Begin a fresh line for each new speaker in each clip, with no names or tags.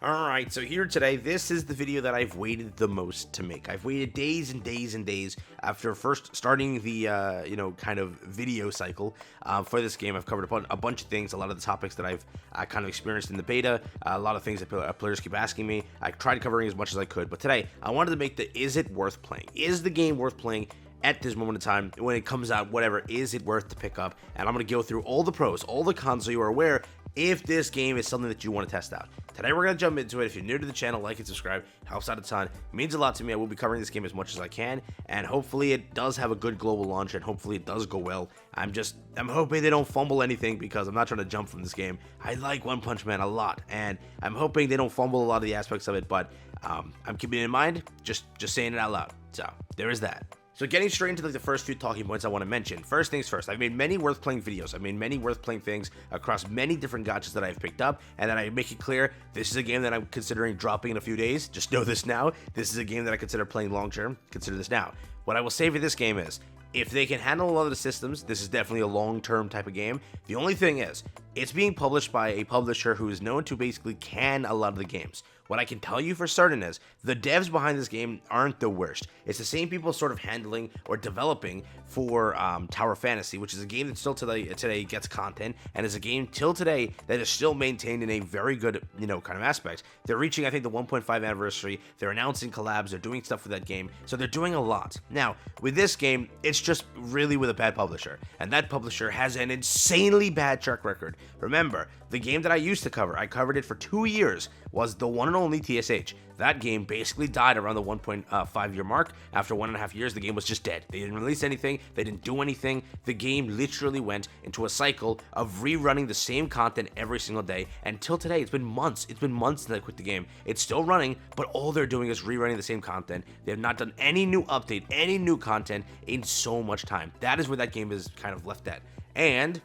Alright, so here today, this is the video that I've waited the most to make. I've waited days and days and days after first starting the, kind of video cycle for this game. I've covered a bunch of things, a lot of the topics that I've kind of experienced in the beta, a lot of things that players keep asking me. I tried covering as much as I could, but today, I wanted to make the is it worth playing? Is the game worth playing at this moment in time? When it comes out, whatever, is it worth to pick up? And I'm going to go through all the pros, all the cons, so you are aware if this game is something that you want to test out. Today we're going to jump into it. If you're new to the channel, like and subscribe. Helps out a ton. It means a lot to me. I will be covering this game as much as I can, and hopefully it does have a good global launch, and hopefully it does go well. I'm hoping they don't fumble anything, because I'm not trying to jump from this game. I like One Punch Man a lot, and I'm hoping they don't fumble a lot of the aspects of it, but I'm keeping it in mind, just saying it out loud. So there is that. So getting straight into the first few talking points I want to mention. First things first, I've made many worth playing videos. I've made many worth playing things across many different gachas that I've picked up, and then I make it clear this is a game that I'm considering dropping in a few days. Just know this now. This is a game that I consider playing long term. Consider this now. What I will say for this game is, if they can handle a lot of the systems, this is definitely a long-term type of game. The only thing is, it's being published by a publisher who is known to basically can a lot of the games. What I can tell you for certain is, the devs behind this game aren't the worst. It's the same people sort of handling or developing for Tower Fantasy, which is a game that still today gets content, and is a game till today that is still maintained in a very good, kind of aspect. They're reaching, I think, the 1.5 anniversary. They're announcing collabs. They're doing stuff with that game. So they're doing a lot. Now, with this game, it's just really with a bad publisher, and that publisher has an insanely bad track record. Remember, the game that I used to cover, I covered it for 2 years, was the one and only TSH. That game basically died around the 1.5 year mark. After 1.5 years, the game was just dead. They didn't release anything. They didn't do anything. The game literally went into a cycle of rerunning the same content every single day until today. It's been months. It's been months since I quit the game. It's still running, but all they're doing is rerunning the same content. They have not done any new update, any new content in so much time. That is where that game is kind of left at. And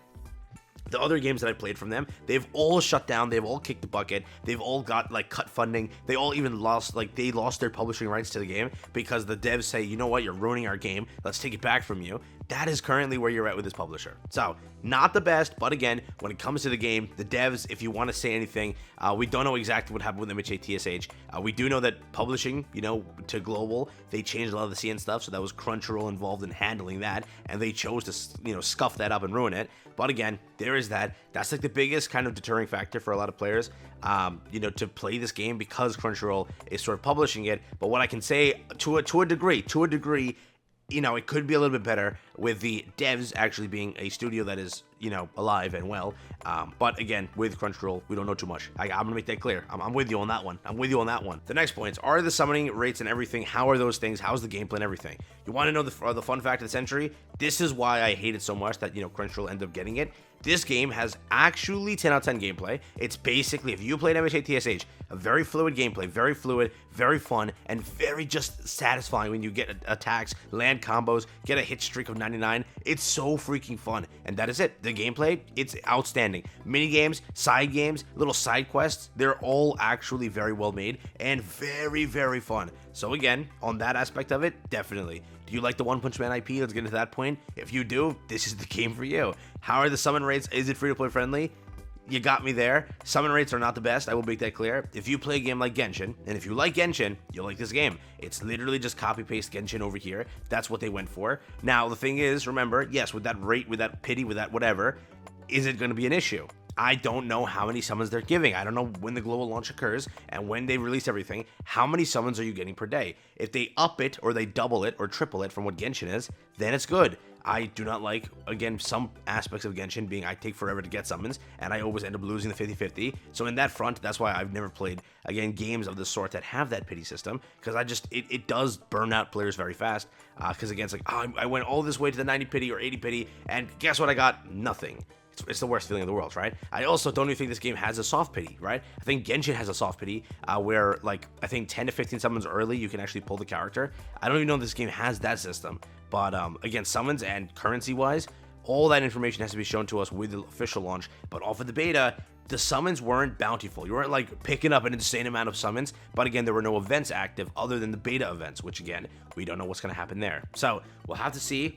the other games that I played from them, they've all shut down. They've all kicked the bucket. They've all got cut funding. They all even lost their publishing rights to the game because the devs say, you know what, you're ruining our game. Let's take it back from you. That is currently where you're at with this publisher. So, not the best, but again, when it comes to the game, the devs, if you want to say anything, we don't know exactly what happened with MHA TSH. We do know that publishing, to global, they changed a lot of the CN stuff, so that was Crunchyroll involved in handling that, and they chose to, scuff that up and ruin it. But again, there is that. That's the biggest kind of deterring factor for a lot of players, to play this game, because Crunchyroll is sort of publishing it. But what I can say, to a degree, it could be a little bit better with the devs actually being a studio that is, alive and well. But again, with Crunchyroll, we don't know too much. I'm going to make that clear. I'm with you on that one. The next points are the summoning rates and everything. How are those things? How's the gameplay and everything? You want to know the fun fact of the century? This is why I hate it so much that, Crunchyroll ended up getting it. This game has actually 10 out of 10 gameplay. It's basically, if you played MHA TSH, a very fluid gameplay, very fluid, very fun, and very just satisfying when you get attacks, land combos, get a hit streak of 99. It's so freaking fun, and that is it. The gameplay, it's outstanding. Mini games, side games, little side quests, they're all actually very well made and very, very fun. So again, on that aspect of it, definitely. Do you like the One Punch Man IP? Let's get to that point. If you do, this is the game for you. How are the summon rates? Is it free-to-play friendly? You got me there. Summon rates are not the best. I will make that clear. If you play a game like Genshin, and if you like Genshin, you'll like this game. It's literally just copy-paste Genshin over here. That's what they went for. Now, the thing is, remember, yes, with that rate, with that pity, with that whatever, is it going to be an issue? I don't know how many summons they're giving. I don't know when the global launch occurs and when they release everything. How many summons are you getting per day? If they up it or they double it or triple it from what Genshin is, then it's good. I do not like, again, some aspects of Genshin being I take forever to get summons, and I always end up losing the 50-50. So in that front, that's why I've never played, again, games of the sort that have that pity system, because it does burn out players very fast. Because again, it's like, oh, I went all this way to the 90 pity or 80 pity, and guess what I got? Nothing. It's the worst feeling in the world, right? I also don't even think this game has a soft pity, right? I think Genshin has a soft pity where, I think 10 to 15 summons early, you can actually pull the character. I don't even know if this game has that system. But, again, summons and currency-wise, all that information has to be shown to us with the official launch. But off of the beta, the summons weren't bountiful. You weren't, picking up an insane amount of summons. But, again, there were no events active other than the beta events, which, again, we don't know what's going to happen there. So, we'll have to see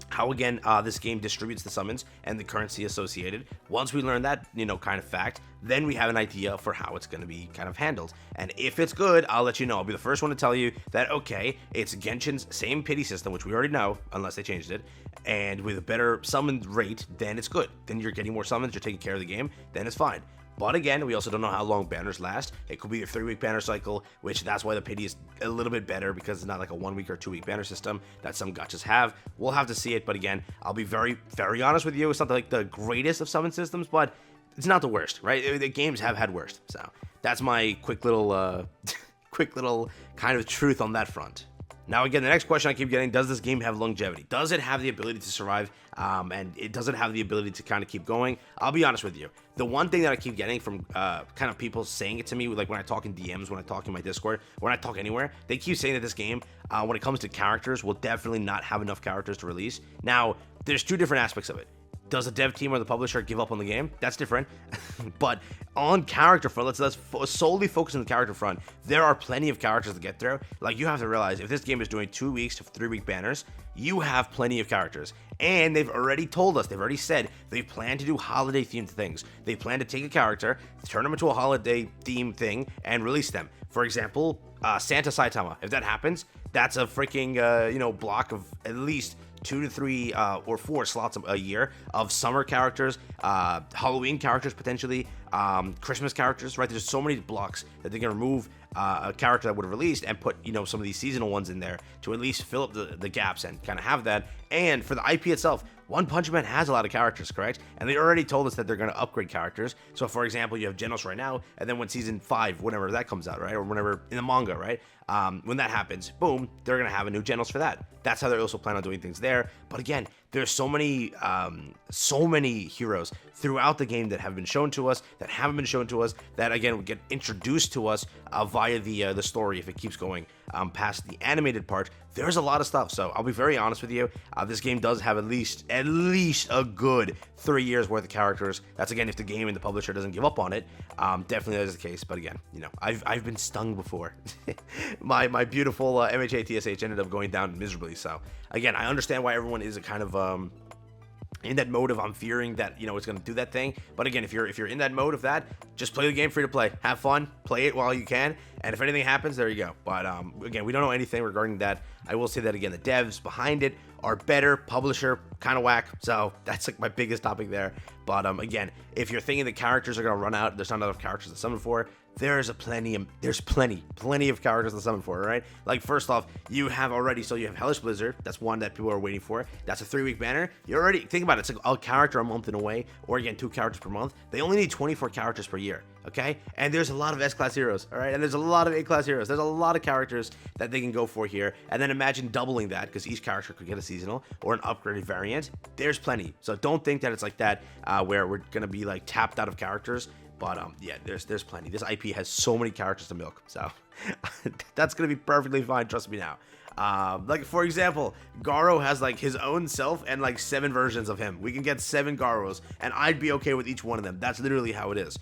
how again this game distributes the summons and the currency associated. Once we learn that, kind of fact, then we have an idea for how it's going to be kind of handled. And if it's good, I'll let you know. I'll be the first one to tell you that, okay, it's Genshin's same pity system, which we already know, unless they changed it, and with a better summon rate, then it's good. Then you're getting more summons, you're taking care of the game, then it's fine. But again, we also don't know how long banners last. It could be a 3-week banner cycle, which that's why the pity is a little bit better, because it's not like a 1-week or 2-week banner system that some gachas have. We'll have to see it, but again, I'll be very, very honest with you. It's not like the greatest of summon systems, but it's not the worst, right? The games have had worst. So that's my quick little kind of truth on that front. Now, again, the next question I keep getting, does this game have longevity? Does it have the ability to survive? And it doesn't have the ability to kind of keep going? I'll be honest with you. The one thing that I keep getting from kind of people saying it to me, like when I talk in DMs, when I talk in my Discord, when I talk anywhere, they keep saying that this game, when it comes to characters, will definitely not have enough characters to release. Now, there's two different aspects of it. Does the dev team or the publisher give up on the game? That's different. But on character front, let's solely focus on the character front. There are plenty of characters to get through. Like, you have to realize, if this game is doing 2 weeks to 3-week banners, you have plenty of characters. And they've already told us, they've already said, they plan to do holiday-themed things. They plan to take a character, turn them into a holiday-themed thing, and release them. For example, Santa Saitama. If that happens, that's a freaking, block of at least 2 to 3 or 4 slots a year of summer characters, Halloween characters potentially, Christmas characters, right? There's so many blocks that they can remove a character that would have released and put, some of these seasonal ones in there to at least fill up the gaps and kind of have that. And for the IP itself, One Punch Man has a lot of characters, correct? And they already told us that they're going to upgrade characters. So, for example, you have Genos right now, and then when season 5, whenever that comes out, right? Or whenever in the manga, right? When that happens, boom, they're going to have a new Genos for that. That's how they also plan on doing things there. But again, there's so many heroes throughout the game that have been shown to us, that haven't been shown to us, that again would get introduced to us via the story if it keeps going past the animated part. There's a lot of stuff. So I'll be very honest with you. This game does have at least a good 3 years worth of characters. That's again if the game and the publisher doesn't give up on it. Definitely that is the case. But again, I've been stung before. my beautiful MHA TSH ended up going down miserably. So again, I understand why everyone is a kind of in that mode of I'm fearing that it's going to do that thing. But again, if you're in that mode of that, just play the game free to play, have fun, play it while you can, and if anything happens, there you go. But again, we don't know anything regarding that. I will say that again, the devs behind it are better, publisher kind of whack, so that's like my biggest topic there. But again, if you're thinking the characters are going to run out, there's not enough characters to summon for, there's plenty of characters to summon for, right? Like, first off, you have Hellish Blizzard. That's one that people are waiting for. That's a 3-week banner. You already think about it. It's like a character a month in a way, or again, 2 characters per month. They only need 24 characters per year, okay? And there's a lot of S-class heroes, all right? And there's a lot of A-class heroes. There's a lot of characters that they can go for here. And then imagine doubling that, because each character could get a seasonal or an upgraded variant. There's plenty. So don't think that it's like that, where we're gonna be like tapped out of characters. But yeah, there's plenty. This IP has so many characters to milk, so that's gonna be perfectly fine. Trust me now. Like, for example, Garo has like his own self and like 7 versions of him. We can get 7 Garos, and I'd be okay with each one of them. That's literally how it is.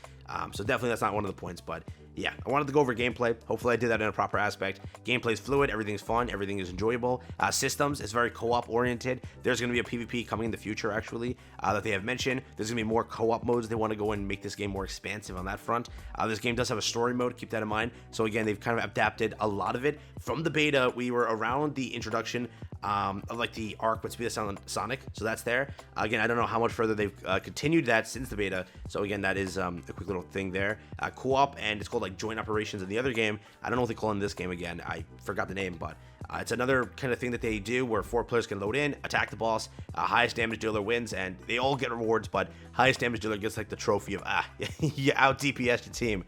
So definitely that's not one of the points, but yeah, I wanted to go over gameplay. Hopefully I did that in a proper aspect. Gameplay is fluid, everything's fun, everything is enjoyable. Systems is very co-op oriented. There's going to be a PvP coming in the future, actually, that they have mentioned. There's going to be more co-op modes. They want to go and make this game more expansive on that front. This game does have a story mode, keep that in mind. So again, they've kind of adapted a lot of it. From the beta, we were around the introduction of like the arc with Speed of Sonic, so that's there. Again, I don't know how much further they've continued that since the beta, so again, that is a quick little thing there. Co-op, and it's called like joint operations in the other game. I don't know what they call it in this game again, I forgot the name, but it's another kind of thing that they do where 4 players can load in, attack the boss, highest damage dealer wins, and they all get rewards, but highest damage dealer gets like the trophy of you out DPS your team.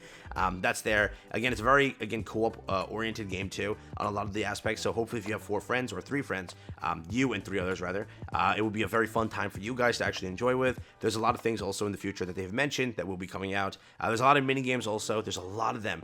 That's there. Again, it's a very, co-op oriented game too on a lot of the aspects. So hopefully if you have 4 friends or 3 friends, you and 3 others rather, it will be a very fun time for you guys to actually enjoy with. There's a lot of things also in the future that they've mentioned that will be coming out. There's a lot of mini games also. There's a lot of them.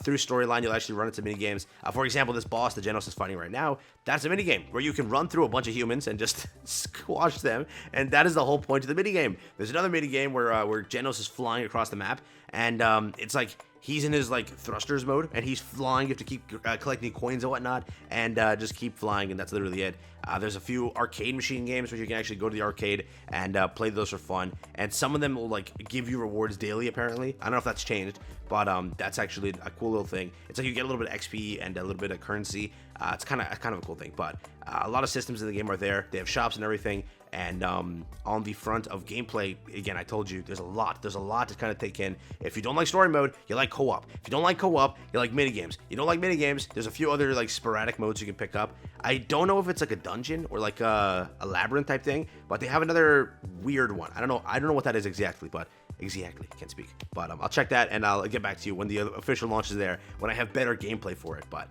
Through storyline, you'll actually run into mini games. For example, this boss that Genos is fighting right now, that's a mini game where you can run through a bunch of humans and just squash them. And that is the whole point of the mini game. There's another mini game where Genos is flying across the map, and it's like he's in his like thrusters mode, and he's flying. You have to keep collecting coins and whatnot, and just keep flying, and that's literally it. There's a few arcade machine games where you can actually go to the arcade and play those for fun, and some of them will like give you rewards daily. Apparently, I don't know if that's changed, but that's actually a cool little thing. It's like you get a little bit of XP and a little bit of currency. It's kind of a cool thing, but a lot of systems in the game are there. They have shops and everything. And on the front of gameplay, again, I told you, there's a lot to kind of take in. If you don't like story mode, you like co-op. If you don't like co-op, you like minigames. You don't like minigames, there's a few other like sporadic modes you can pick up. I don't know if it's like a dungeon or like a labyrinth type thing, but they have another weird one. I don't know what that is exactly, but can't speak. But I'll check that and I'll get back to you when the official launch is there, when I have better gameplay for it. But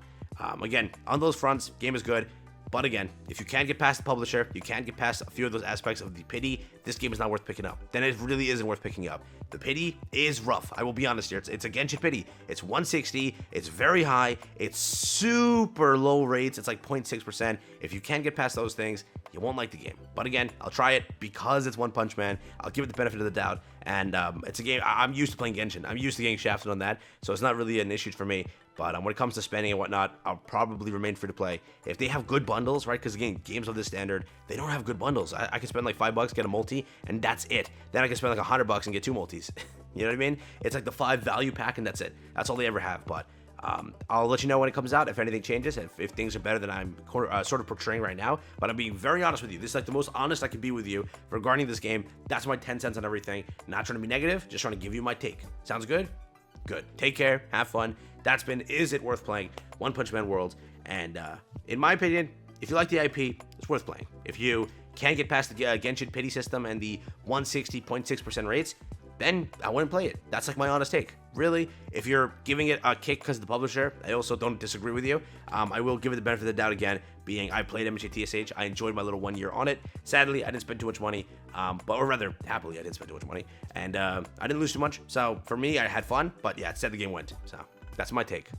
again, on those fronts, game is good. But again, if you can't get past the publisher, you can't get past a few of those aspects of the pity, this game is not worth picking up. Then it really isn't worth picking up. The pity is rough. I will be honest here. It's a Genshin pity. It's 160. It's very high. It's super low rates. It's like 0.6%. If you can't get past those things, you won't like the game. But again, I'll try it because it's One Punch Man. I'll give it the benefit of the doubt. And it's a game. I'm used to playing Genshin. I'm used to getting shafted on that. So it's not really an issue for me. But when it comes to spending and whatnot, I'll probably remain free to play. If they have good bundles, right? Because again, games of this standard, they don't have good bundles. I can spend like $5, get a multi, and that's it. Then I can spend like $100 and get 2 multis. You know what I mean? It's like the 5 value pack, and that's it. That's all they ever have. But I'll let you know when it comes out if anything changes, if things are better than I'm sort of portraying right now. But I'm being very honest with you. This is like the most honest I can be with you regarding this game. That's my 10 cents on everything. Not trying to be negative, just trying to give you my take. Sounds good? Good. Take care. Have fun. That's been Is It Worth Playing? One Punch Man World. And in my opinion, if you like the IP, it's worth playing. If you can't get past the Genshin pity system and the 160.6% rates, then I wouldn't play it. That's like my honest take. Really, if you're giving it a kick because of the publisher, I also don't disagree with you. I will give it the benefit of the doubt again, being I played MHATSH. I enjoyed my little 1 year on it. Sadly, I didn't spend too much money, or rather, happily, I didn't spend too much money. And I didn't lose too much. So for me, I had fun, but yeah, instead the game went. So that's my take.